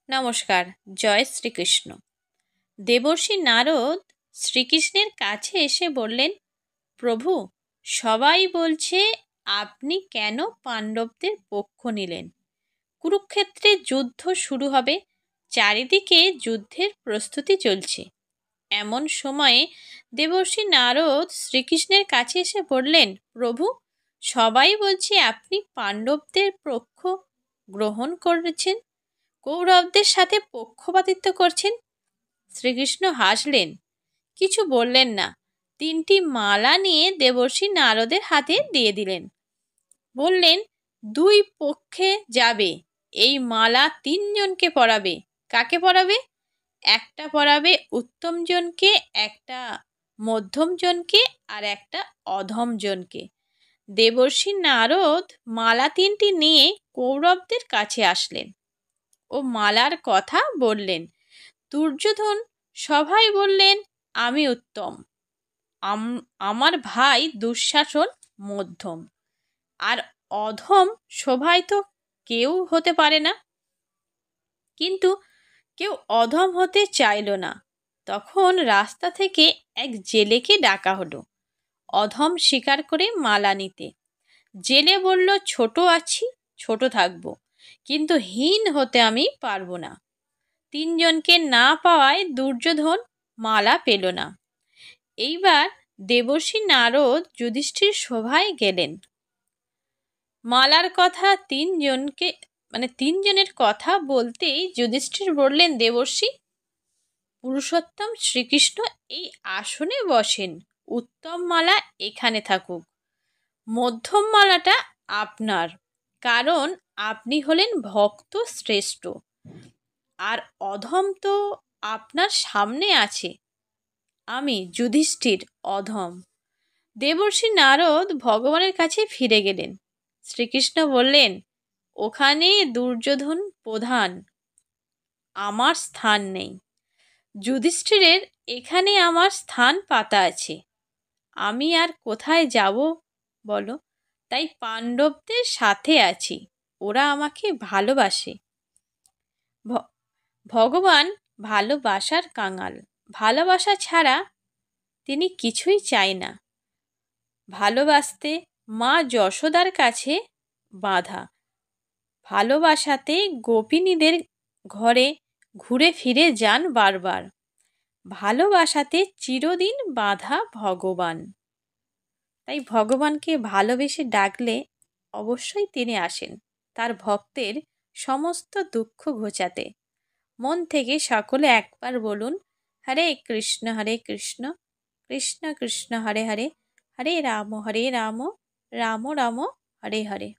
নমস্কার। জয় শ্রীকৃষ্ণ। দেবর্ষি নারদ শ্রীকৃষ্ণের কাছে এসে বললেন, প্রভু, সবাই বলছে আপনি কেন পাণ্ডবদের পক্ষ নিলেন? কুরুক্ষেত্রে যুদ্ধ শুরু হবে, চারিদিকে যুদ্ধের প্রস্তুতি চলছে। এমন সময়ে দেবর্ষি নারদ শ্রীকৃষ্ণের কাছে এসে বললেন, প্রভু, সবাই বলছে আপনি পাণ্ডবদের পক্ষ গ্রহণ করেছেন, কৌরবদের সাথে পক্ষপাতিত্ব করছেন। শ্রীকৃষ্ণ হাসলেন, কিছু বললেন না। 3টি মালা নিয়ে দেবর্ষি নারদের হাতে দিয়ে দিলেন। বললেন, 2 পক্ষে যাবে, এই মালা 3 জনকে পরাবে। কাকে পরাবে? একটা পরাবে উত্তম জনকে, একটা মধ্যম জনকে, আর একটা অধম জনকে। দেবর্ষি নারদ মালা 3টি নিয়ে কৌরবদের কাছে আসলেন ও মালার কথা বললেন। দুর্যোধন সভায় বললেন, আমি উত্তম, আমার ভাই দুঃশাসন মধ্যম, আর অধম সভায় তো কেউ হতে পারে না। কিন্তু কেউ অধম হতে চাইল না। তখন রাস্তা থেকে এক জেলেকে ডাকা হলো অধম স্বীকার করে মালা নিতে। জেলে বলল, ছোট আছি, ছোট থাকবো, কিন্তু হীন হতে আমি পারবো না। 3 জনকে না পাওয়ায় দুর্যোধন মালা পেল না। এইবার দেবর্ষি নারদ যুধিষ্ঠির সভায় গেলেন। মালার কথা 3 জনের কথা বলতেই যুধিষ্ঠির বললেন, দেবর্ষি, পুরুষোত্তম শ্রীকৃষ্ণ এই আসনে বসেন, উত্তম মালা এখানে থাকুক, মধ্যম মালাটা আপনার, কারণ আপনি হলেন ভক্ত শ্রেষ্ঠ, আর অধম তো আপনার সামনে আছে, আমি যুধিষ্ঠির অধম। দেবর্ষি নারদ ভগবানের কাছে ফিরে গেলেন। শ্রীকৃষ্ণ বললেন, ওখানে দুর্যোধন প্রধান, আমার স্থান নেই। যুধিষ্ঠিরের এখানে আমার স্থান পাতা আছে, আমি আর কোথায় যাব বলো? তাই পাণ্ডবদের সাথে আছি, ওরা আমাকে ভালোবাসে। ভগবান ভালোবাসার কাঙাল, ভালোবাসা ছাড়া তিনি কিছুই চায় না। ভালোবাসতে মা যশোদার কাছে বাঁধা, ভালোবাসাতে গোপিনীদের ঘরে ঘুরে ফিরে যান বারবার, ভালোবাসাতে চিরদিন বাঁধা ভগবান। তাই ভগবানকে ভালোবেসে ডাকলে অবশ্যই তিনি আসেন তার ভক্তের সমস্ত দুঃখ ঘোচাতে। মন থেকে সকলে একবার বলুন, হরে কৃষ্ণ কৃষ্ণ কৃষ্ণ হরে হরে, হরে রাম রাম রাম হরে হরে।